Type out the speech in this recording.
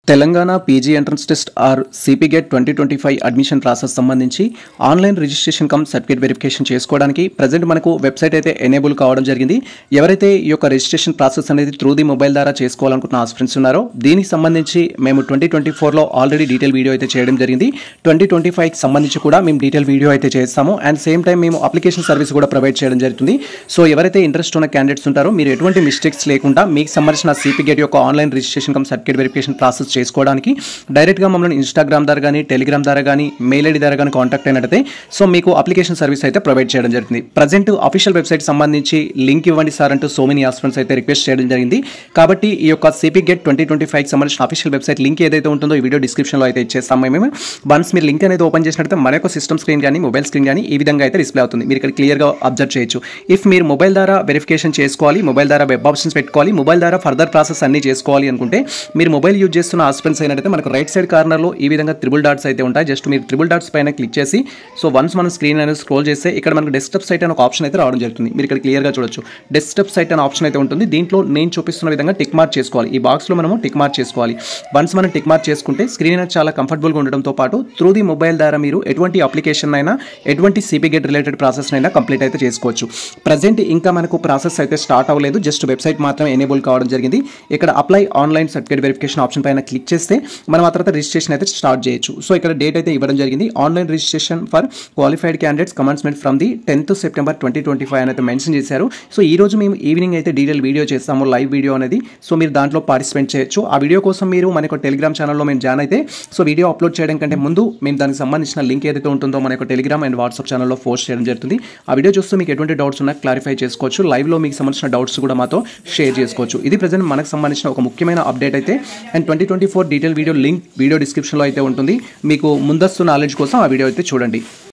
Telangana PG entrance test or CPGET 2025 admission process సంబంధించి online registration cum certificate verification చేసుకోవడానికి present మనకు website అయితే enable కావడం జరిగింది. ఎవరైతే ఈ యొక్క రిజిస్ట్రేషన్ ప్రాసెస్ అనేది త్రూ ది మొబైల్ ద్వారా చేసుకోవాలనుకుంటున్న ఆస్పిరెంట్స్ ఉన్నారో దీనికి సంబంధించి మేము 2024లో ఆల్రెడీ డీటెయిల్ వీడియో అయితే చేయడం జరిగింది. 2025కి సంబంధించి కూడా మేము డీటెయిల్ వీడియో అయితే చేస్తాము. అండ్ సేమ్ టైం మేము అప్లికేషన్ సర్వీస్ కూడా ప్రొవైడ్ చేయడం జరుగుతుంది. సో ఎవరైతే ఇంట్రెస్ట్ ఉన్న క్యాండిడేట్స్ ఉంటారో మీరు ఎటువంటి మిస్టేక్స్ లేకుండా మీకు సంబంధించిన సిపి గేట్ యొక్క online registration cum certificate verification process చేసుకోవడానికి డైరెక్ట్గా మమ్మల్ని ఇన్స్టాగ్రామ్ ద్వారా కానీ టెలిగ్రామ్ ద్వారా కానీ మెయిల్ ఐడి ద్వారా కానీ కాంటాక్ట్ అయినట్టయితే సో మీకు అప్లికేషన్ సర్వీస్ అయితే ప్రొవైడ్ చేయడం జరుగుతుంది. ప్రజెంట్ అఫీషియల్ వెబ్సైట్ సంబంధించి లింక్ ఇవ్వండి సార్ అంటూ సో మెనీ ఆస్పిరెంట్స్ అయితే రిక్వెస్ట్ చేయడం జరిగింది. కాబట్టి ఈ యొక్క సిపి గేట్ 2025కి సంబంధించిన అఫీషియల్ వెబ్సైట్ లింక్ ఏదైతే ఉంటుందో ఈ వీడియో డిస్క్రిప్షన్లో అయితే ఇచ్చేస్తాం. మేము వన్స్ మీరు లింక్ అనేది ఓపెన్ చేసినట్లయితే మన యొక్క సిస్టమ్ స్క్రీన్ కానీ మొబైల్ స్క్రీన్ కానీ ఈ విధంగా అయితే డిస్ప్లే అవుతుంది. మీరు ఇక్కడ క్లియర్గా అబ్జర్వ్ చేయొచ్చు. ఇఫ్ మీరు మొబైల్ ద్వారా వెరిఫికేషన్ చేసుకోవాలి, మొబైల్ ద్వారా వెబ్ ఆప్షన్స్ పెట్టుకోవాలి, మొబైల్ ద్వారా ఫర్దర్ ప్రాసెస్ అన్ని చేసుకోవాలి అనుకుంటే మీరు మొబైల్ యూజ్ చేస్తున్న ఆస్పిరెంట్స్ అయినట్లయితే మనకు రైట్ సైడ్ కార్నర్లో ఈ విధంగా త్రిబుల్ డాట్స్ అయితే ఉంటాయి. జస్ట్ మీరు త్రిబుల్ డాట్స్ పైన క్లిక్ చేసి సో వన్స్ మనం స్క్రీన్ అనేది స్క్రోల్ చేస్తే ఇక్కడ మనకు డెస్క్టాప్ సైట్ అనే ఒక ఆప్షన్ అయితే రావడం జరుగుతుంది. మీరు ఇక్కడ క్లియర్గా చూడొచ్చు. డెస్క్టాప్ సైట్ అనే ఆప్షన్ అయితే ఉంటుంది. దీంట్లో నేను చూపిస్తున్న విధంగా టిక్ మార్క్ చేసుకోవాలి. ఈ బాక్స్లో మనము టిక్ మార్క్ చేసుకోవాలి. వన్స్ మనం టిక్ మార్క్ చేసుకుంటే స్క్రీన్ అనేది చాలా కంఫర్టబుల్గా ఉండడంతో పాటు త్రూ ది మొబైల్ ద్వారా మీరు ఎటువంటి అప్లికేషన్ అయినా ఎటువంటి సిపి గేట్ రిలేటెడ్ ప్రాసెస్ అయినా కంప్లీట్ అయితే చేసుకోవచ్చు. ప్రజెంట్ ఇంకా మనకు ప్రాసెస్ అయితే స్టార్ట్ అవ్వలేదు. జస్ట్ వెబ్సైట్ మాత్రమే ఎనేబుల్ కావడం జరిగింది. ఇక్కడ apply online certificate verification option పైన క్లిక్ చేస్తే మనం ఆ తర్వాత రిజిస్ట్రేషన్ అయితే స్టార్ట్ చేయొచ్చు. సో ఇక్కడ డేట్ అయితే ఇవ్వడం జరిగింది. Online registration for qualified candidates commencement from the 10th September 2025 అనేది మెన్షన్ చేశారు. సో ఈ రోజు మేము ఈవినింగ్ అయితే డీటెయిల్ వీడియో చేస్తాము, లైవ్ వీడియో అనేది. సో మీరు దాంట్లో పార్టిసిపేట్ చేయొచ్చు. ఆ వీడియో కోసం మీరు మన యొక్క టెలిగ్రామ్ ఛానల్లో మేము జాయిన్ అయితే సో వీడియో అప్లోడ్ చేయడం కంటే ముందు మేము దానికి సంబంధించిన లింక్ ఏదైతే ఉంటుందో మన యొక్క టెలిగ్రామ్ అండ్ వాట్సాప్ ఛానల్లో పోస్ట్ చేయడం జరుగుతుంది. ఆ వీడియో చూస్తూ మీకు ఎటువంటి డౌట్స్ ఉన్నా క్లారిఫై చేసుకోవచ్చు. లైవ్లో మీకు సంబంధించిన డౌట్స్ కూడా మాతో షేర్ చేసుకోవచ్చు. ఇది ప్రజెంట్ మనకు సంబంధించిన ఒక ముఖ్యమైన అప్డేట్ అయితే. And 2024 detail video link video డిస్క్రిప్షన్లో అయితే ఉంటుంది. మీకు ముందస్తు నాలెడ్జ్ కోసం ఆ వీడియో అయితే చూడండి.